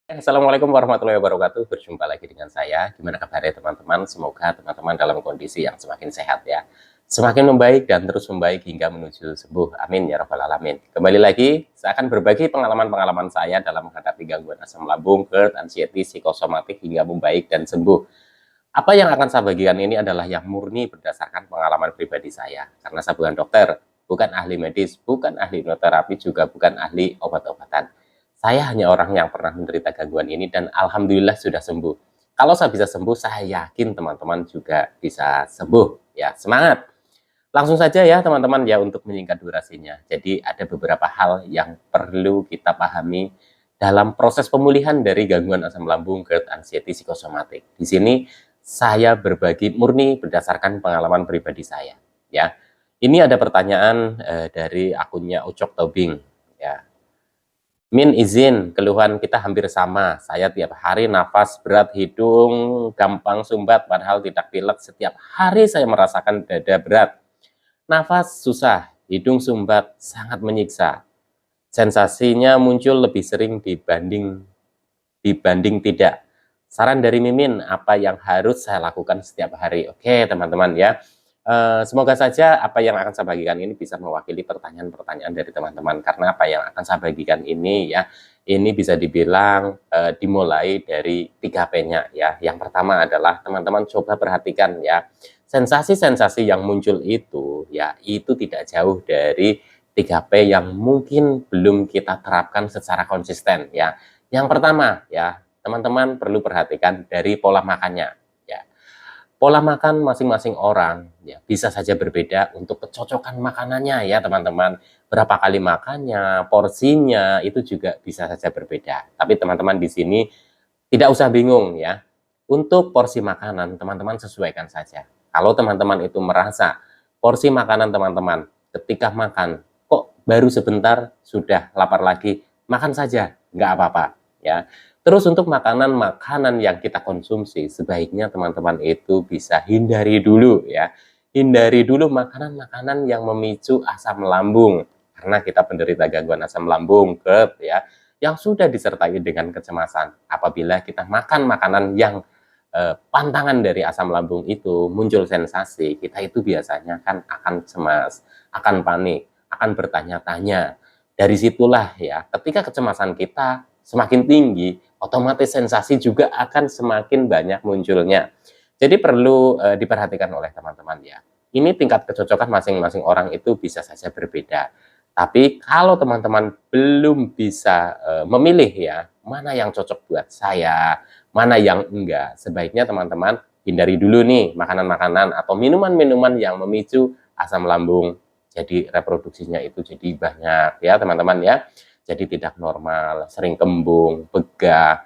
Assalamualaikum warahmatullahi wabarakatuh. Berjumpa lagi dengan saya. Gimana kabarnya teman-teman? Semoga teman-teman dalam kondisi yang semakin sehat ya. Semakin membaik dan terus membaik hingga menuju sembuh. Amin ya rabbal alamin. Kembali lagi, saya akan berbagi pengalaman-pengalaman saya dalam menghadapi gangguan asam lambung, GERD, anxiety, psikosomatik hingga membaik dan sembuh. Apa yang akan saya bagikan ini adalah yang murni berdasarkan pengalaman pribadi saya. Karena saya bukan dokter, bukan ahli medis, bukan ahli hipnoterapi, juga bukan ahli obat-obatan. Saya hanya orang yang pernah menderita gangguan ini dan alhamdulillah sudah sembuh. Kalau saya bisa sembuh, saya yakin teman-teman juga bisa sembuh. Ya, semangat. Langsung saja ya teman-teman ya untuk menyingkat durasinya. Jadi ada beberapa hal yang perlu kita pahami dalam proses pemulihan dari gangguan asam lambung, GERD, anxiety, psikosomatik. Di sini saya berbagi murni berdasarkan pengalaman pribadi saya. Ya, ini ada pertanyaan dari akunnya Ucok Tobing. Ya, Min izin, keluhan kita hampir sama. Saya tiap hari nafas berat, hidung gampang sumbat, padahal tidak pilek. Setiap hari saya merasakan dada berat. Nafas susah, hidung sumbat, sangat menyiksa. Sensasinya muncul lebih sering dibanding tidak. Saran dari Mimin, apa yang harus saya lakukan setiap hari? Oke, teman-teman ya. Semoga saja apa yang akan saya bagikan ini bisa mewakili pertanyaan-pertanyaan dari teman-teman. Karena apa yang akan saya bagikan ini ya, ini bisa dibilang dimulai dari 3P-nya ya. Yang pertama adalah teman-teman coba perhatikan ya, sensasi-sensasi yang muncul itu ya, itu tidak jauh dari 3P yang mungkin belum kita terapkan secara konsisten ya. Yang pertama ya, teman-teman perlu perhatikan dari pola makannya ya. Pola makan masing-masing orang ya bisa saja berbeda untuk kecocokan makanannya ya teman-teman. Berapa kali makannya, porsinya itu juga bisa saja berbeda. Tapi teman-teman di sini tidak usah bingung ya. Untuk porsi makanan teman-teman sesuaikan saja. Kalau teman-teman itu merasa porsi makanan teman-teman ketika makan kok baru sebentar sudah lapar lagi, makan saja, nggak apa-apa ya. Terus untuk makanan-makanan yang kita konsumsi, sebaiknya teman-teman itu bisa hindari dulu ya. Hindari dulu makanan-makanan yang memicu asam lambung. Karena kita penderita gangguan asam lambung, GERD ya, yang sudah disertai dengan kecemasan. Apabila kita makan makanan yang pantangan dari asam lambung itu muncul sensasi, kita itu biasanya kan akan cemas, akan panik, akan bertanya-tanya. Dari situlah ya, ketika kecemasan kita semakin tinggi, otomatis sensasi juga akan semakin banyak munculnya. Jadi perlu diperhatikan oleh teman-teman ya. Ini tingkat kecocokan masing-masing orang itu bisa saja berbeda. Tapi kalau teman-teman belum bisa memilih ya, mana yang cocok buat saya, mana yang enggak, sebaiknya teman-teman hindari dulu nih makanan-makanan atau minuman-minuman yang memicu asam lambung. Jadi reproduksinya itu jadi banyak ya teman-teman ya. Jadi tidak normal, sering kembung, begah.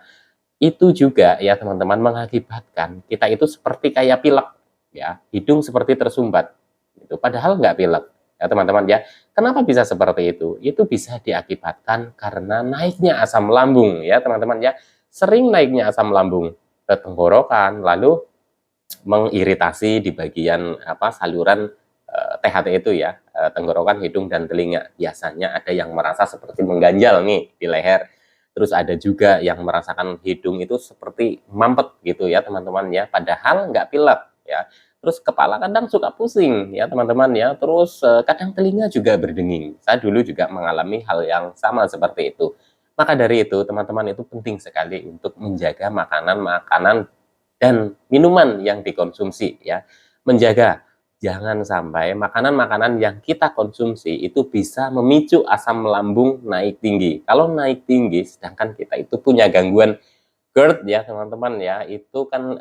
Itu juga ya teman-teman mengakibatkan kita itu seperti kayak pilek ya, hidung seperti tersumbat. Itu padahal nggak pilek ya teman-teman ya. Kenapa bisa seperti itu? Itu bisa diakibatkan karena naiknya asam lambung ya teman-teman ya. Sering naiknya asam lambung ke tenggorokan, lalu mengiritasi di bagian saluran THT itu ya, tenggorokan, hidung, dan telinga. Biasanya ada yang merasa seperti mengganjal nih di leher. Terus ada juga yang merasakan hidung itu seperti mampet gitu ya teman-teman ya. Padahal nggak pilek ya. Terus kepala kadang suka pusing ya teman-teman ya. Terus kadang telinga juga berdenging. Saya dulu juga mengalami hal yang sama seperti itu. Maka dari itu teman-teman itu penting sekali untuk menjaga makanan-makanan dan minuman yang dikonsumsi ya. Menjaga jangan sampai makanan-makanan yang kita konsumsi itu bisa memicu asam lambung naik tinggi. Kalau naik tinggi sedangkan kita itu punya gangguan GERD ya teman-teman ya, itu kan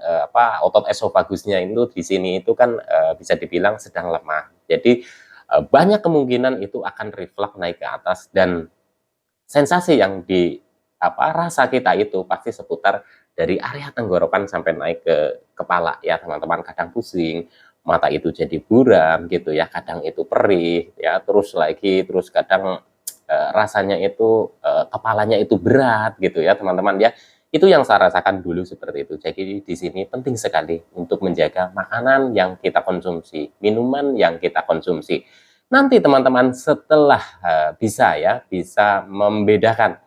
otot esofagusnya itu di sini itu kan bisa dibilang sedang lemah. Jadi banyak kemungkinan itu akan refleks naik ke atas dan sensasi yang rasa kita itu pasti seputar dari area tenggorokan sampai naik ke kepala ya teman-teman. Kadang pusing, mata itu jadi buram gitu ya, kadang itu perih ya, terus kadang rasanya itu kepalanya itu berat gitu ya teman-teman ya. Itu yang saya rasakan dulu seperti itu. Jadi di sini penting sekali untuk menjaga makanan yang kita konsumsi, minuman yang kita konsumsi. Nanti teman-teman setelah bisa membedakan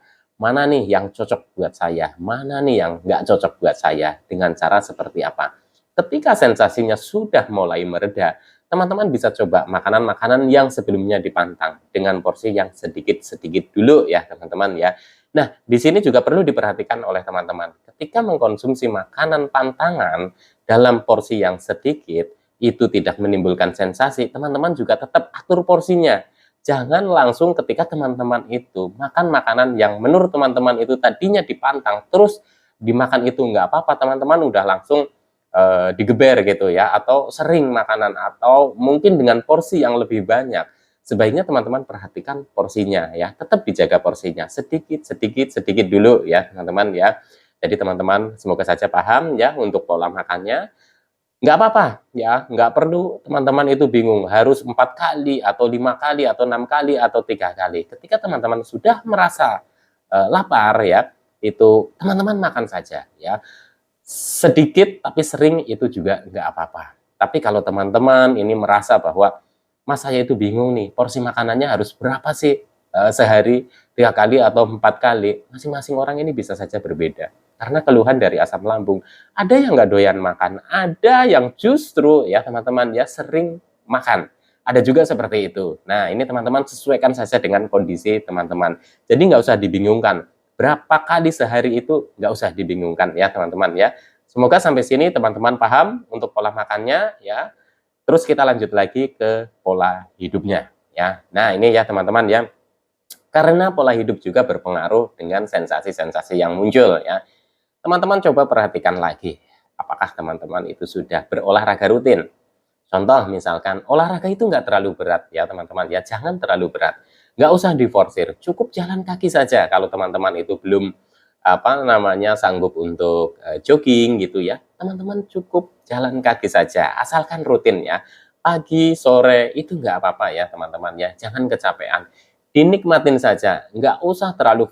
mana nih yang cocok buat saya, mana nih yang nggak cocok buat saya, dengan cara seperti apa. Ketika sensasinya sudah mulai mereda, teman-teman bisa coba makanan-makanan yang sebelumnya dipantang dengan porsi yang sedikit-sedikit dulu ya teman-teman ya. Nah, di sini juga perlu diperhatikan oleh teman-teman. Ketika mengkonsumsi makanan pantangan dalam porsi yang sedikit, itu tidak menimbulkan sensasi, teman-teman juga tetap atur porsinya. Jangan langsung ketika teman-teman itu makan makanan yang menurut teman-teman itu tadinya dipantang, terus dimakan itu nggak apa-apa, teman-teman udah langsung digeber gitu ya, atau sering makanan, atau mungkin dengan porsi yang lebih banyak. Sebaiknya teman-teman perhatikan porsinya ya, tetap dijaga porsinya, sedikit, sedikit, sedikit dulu ya teman-teman ya. Jadi teman-teman semoga saja paham ya untuk pola makannya. Nggak apa-apa ya, nggak perlu teman-teman itu bingung harus 4 kali atau 5 kali atau 6 kali atau 3 kali. Ketika teman-teman sudah merasa lapar ya, itu teman-teman makan saja ya. Sedikit tapi sering itu juga nggak apa-apa. Tapi kalau teman-teman ini merasa bahwa Mas saya itu bingung nih, porsi makanannya harus berapa sih sehari, 3 kali atau 4 kali, masing-masing orang ini bisa saja berbeda. Karena keluhan dari asam lambung, ada yang nggak doyan makan, ada yang justru ya teman-teman ya sering makan. Ada juga seperti itu. Nah ini teman-teman sesuaikan saja dengan kondisi teman-teman. Jadi nggak usah dibingungkan. Berapa kali sehari itu nggak usah dibingungkan ya teman-teman ya. Semoga sampai sini teman-teman paham untuk pola makannya ya. Terus kita lanjut lagi ke pola hidupnya ya. Nah ini ya teman-teman ya. Karena pola hidup juga berpengaruh dengan sensasi-sensasi yang muncul ya. Teman-teman coba perhatikan lagi, apakah teman-teman itu sudah berolahraga rutin? Contoh misalkan, olahraga itu nggak terlalu berat ya teman-teman ya, jangan terlalu berat. Nggak usah diforsir, cukup jalan kaki saja kalau teman-teman itu belum sanggup untuk jogging gitu ya. Teman-teman cukup jalan kaki saja, asalkan rutin ya. Pagi, sore itu nggak apa-apa ya teman-teman ya, jangan kecapean. Dinikmatin saja, nggak usah terlalu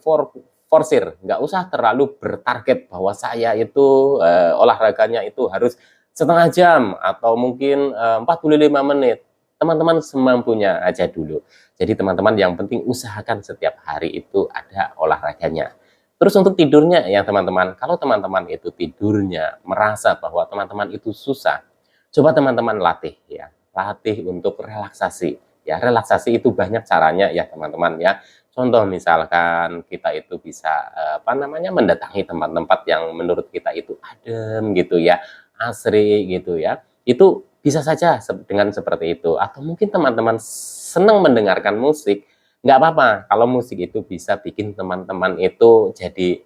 forsir, nggak usah terlalu bertarget bahwa saya itu olahraganya itu harus setengah jam atau mungkin 45 menit. Teman-teman semampunya aja dulu. Jadi teman-teman yang penting usahakan setiap hari itu ada olahraganya. Terus untuk tidurnya ya teman-teman, kalau teman-teman itu tidurnya merasa bahwa teman-teman itu susah, coba teman-teman latih ya, latih untuk relaksasi. Ya, relaksasi itu banyak caranya ya teman-teman ya. Contoh misalkan kita itu bisa mendatangi tempat-tempat yang menurut kita itu adem gitu ya, asri gitu ya. Itu bisa saja dengan seperti itu. Atau mungkin teman-teman senang mendengarkan musik, nggak apa-apa kalau musik itu bisa bikin teman-teman itu jadi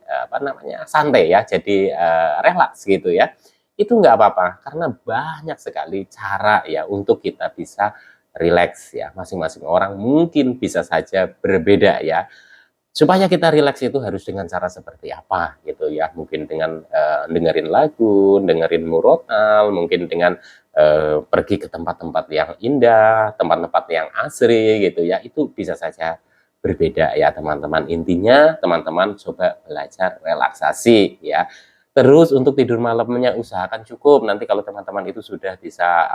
santai ya, jadi relaks gitu ya. Itu nggak apa-apa karena banyak sekali cara ya untuk kita bisa rileks ya, masing-masing orang mungkin bisa saja berbeda ya. Supaya kita rileks itu harus dengan cara seperti apa gitu ya, mungkin dengan dengerin lagu, dengerin murotal, mungkin dengan pergi ke tempat-tempat yang indah, tempat-tempat yang asri gitu ya, itu bisa saja berbeda ya teman-teman. Intinya teman-teman coba belajar relaksasi ya. Terus untuk tidur malamnya usahakan cukup. Nanti kalau teman-teman itu sudah bisa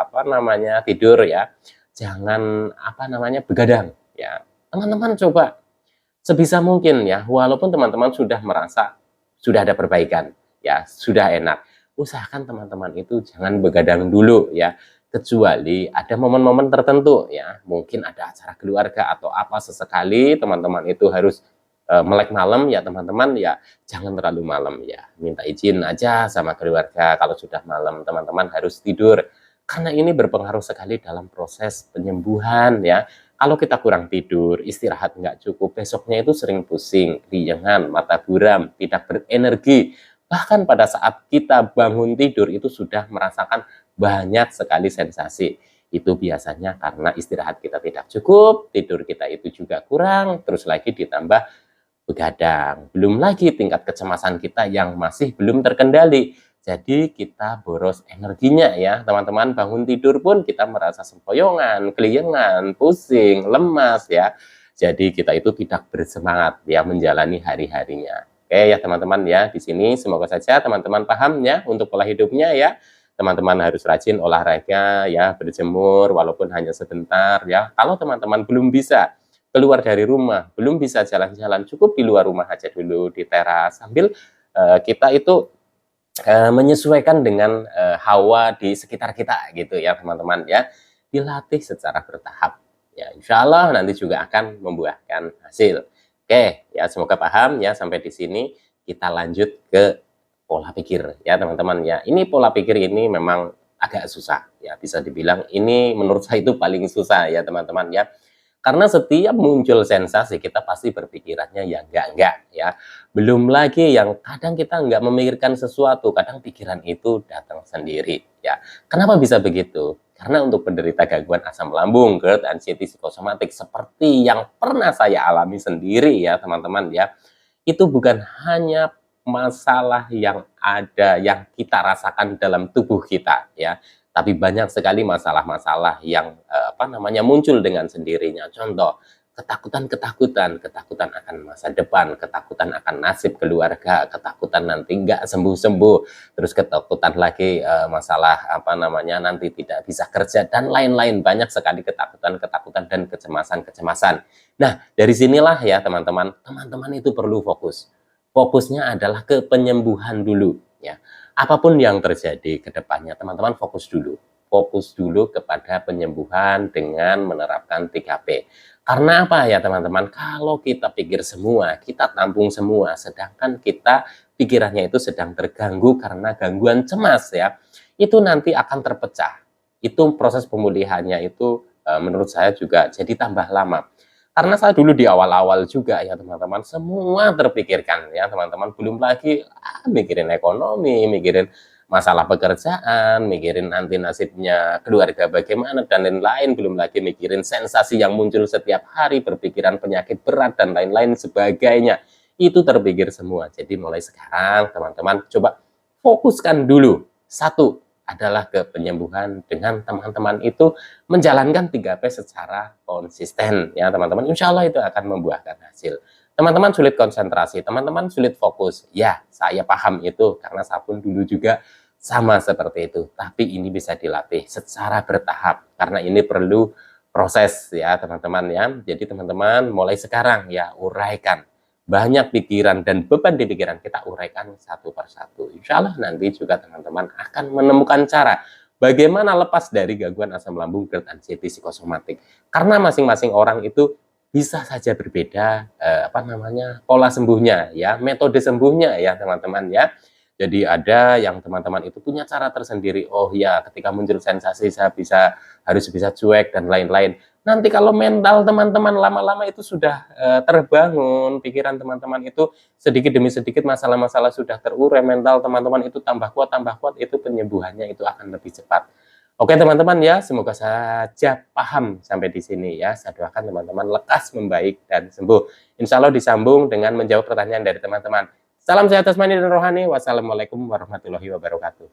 tidur ya, jangan begadang ya. Teman-teman coba sebisa mungkin ya, walaupun teman-teman sudah merasa sudah ada perbaikan ya, sudah enak, usahakan teman-teman itu jangan begadang dulu ya, kecuali ada momen-momen tertentu ya, mungkin ada acara keluarga atau apa sesekali teman-teman itu harus melek malam ya teman-teman ya, jangan terlalu malam ya, minta izin aja sama keluarga kalau sudah malam teman-teman harus tidur, karena ini berpengaruh sekali dalam proses penyembuhan ya. Kalau kita kurang tidur, istirahat nggak cukup, besoknya itu sering pusing, riangan, mata buram, tidak berenergi. Bahkan pada saat kita bangun tidur itu sudah merasakan banyak sekali sensasi. Itu biasanya karena istirahat kita tidak cukup, tidur kita itu juga kurang, terus lagi ditambah begadang. Belum lagi tingkat kecemasan kita yang masih belum terkendali. Jadi kita boros energinya ya teman-teman, bangun tidur pun kita merasa sempoyongan, keliengan, pusing, lemas ya. Jadi kita itu tidak bersemangat ya menjalani hari-harinya. Oke ya teman-teman ya, di sini semoga saja teman-teman paham ya untuk pola hidupnya ya. Teman-teman harus rajin olahraga ya, berjemur walaupun hanya sebentar ya. Kalau teman-teman belum bisa keluar dari rumah, belum bisa jalan-jalan, cukup di luar rumah aja dulu, di teras, sambil kita itu menyesuaikan dengan hawa di sekitar kita gitu ya teman-teman ya. Dilatih secara bertahap. Ya, insya Allah nanti juga akan membuahkan hasil. Oke, ya semoga paham ya sampai di sini. Kita lanjut ke pola pikir ya teman-teman ya. Ini pola pikir ini memang agak susah ya, bisa dibilang ini menurut saya itu paling susah ya teman-teman ya. Karena setiap muncul sensasi kita pasti berpikirannya ya enggak ya. Belum lagi yang kadang kita enggak memikirkan sesuatu, kadang pikiran itu datang sendiri ya. Kenapa bisa begitu? Karena untuk penderita gangguan asam lambung, GERD, anxiety psikosomatik seperti yang pernah saya alami sendiri ya teman-teman ya. Itu bukan hanya masalah yang ada yang kita rasakan dalam tubuh kita ya, tapi banyak sekali masalah-masalah yang muncul dengan sendirinya. Contoh, ketakutan akan masa depan, ketakutan akan nasib keluarga, ketakutan nanti nggak sembuh-sembuh, terus ketakutan lagi masalah nanti tidak bisa kerja dan lain-lain, banyak sekali ketakutan dan kecemasan. Nah, dari sinilah ya teman-teman itu perlu fokus. Fokusnya adalah ke penyembuhan dulu ya. Apapun yang terjadi ke depannya, teman-teman fokus dulu. Fokus dulu kepada penyembuhan dengan menerapkan 3P. Karena apa ya teman-teman? Kalau kita pikir semua, kita tampung semua, sedangkan kita pikirannya itu sedang terganggu karena gangguan cemas ya, itu nanti akan terpecah. Itu proses pemulihannya itu menurut saya juga jadi tambah lama. Karena saya dulu di awal-awal juga ya teman-teman, semua terpikirkan ya teman-teman, belum lagi mikirin ekonomi, mikirin masalah pekerjaan, mikirin nanti nasibnya keluarga bagaimana dan lain-lain, belum lagi mikirin sensasi yang muncul setiap hari, berpikiran penyakit berat dan lain-lain sebagainya. Itu terpikir semua. Jadi mulai sekarang teman-teman coba fokuskan dulu. Satu adalah ke penyembuhan dengan teman-teman itu menjalankan 3P secara konsisten ya teman-teman. Insya Allah itu akan membuahkan hasil. Teman-teman sulit konsentrasi, teman-teman sulit fokus. Ya, saya paham itu karena saya pun dulu juga sama seperti itu. Tapi ini bisa dilatih secara bertahap karena ini perlu proses ya teman-teman ya. Jadi teman-teman mulai sekarang ya uraikan banyak pikiran dan beban di pikiran kita, uraikan satu persatu. Insya Allah nanti juga teman-teman akan menemukan cara bagaimana lepas dari gangguan asam lambung, GERD, anxiety psikosomatik. Karena masing-masing orang itu bisa saja berbeda pola sembuhnya ya, metode sembuhnya ya teman-teman ya. Jadi ada yang teman-teman itu punya cara tersendiri. Oh ya, ketika muncul sensasi saya harus bisa cuek dan lain-lain. Nanti kalau mental teman-teman lama-lama itu sudah terbangun, pikiran teman-teman itu sedikit demi sedikit masalah-masalah sudah terurai, mental teman-teman itu tambah kuat, itu penyembuhannya itu akan lebih cepat. Oke teman-teman ya, semoga saja paham sampai di sini ya. Saya doakan teman-teman lekas membaik dan sembuh. Insya Allah disambung dengan menjawab pertanyaan dari teman-teman. Salam sehat jasmani dan rohani. Wassalamualaikum warahmatullahi wabarakatuh.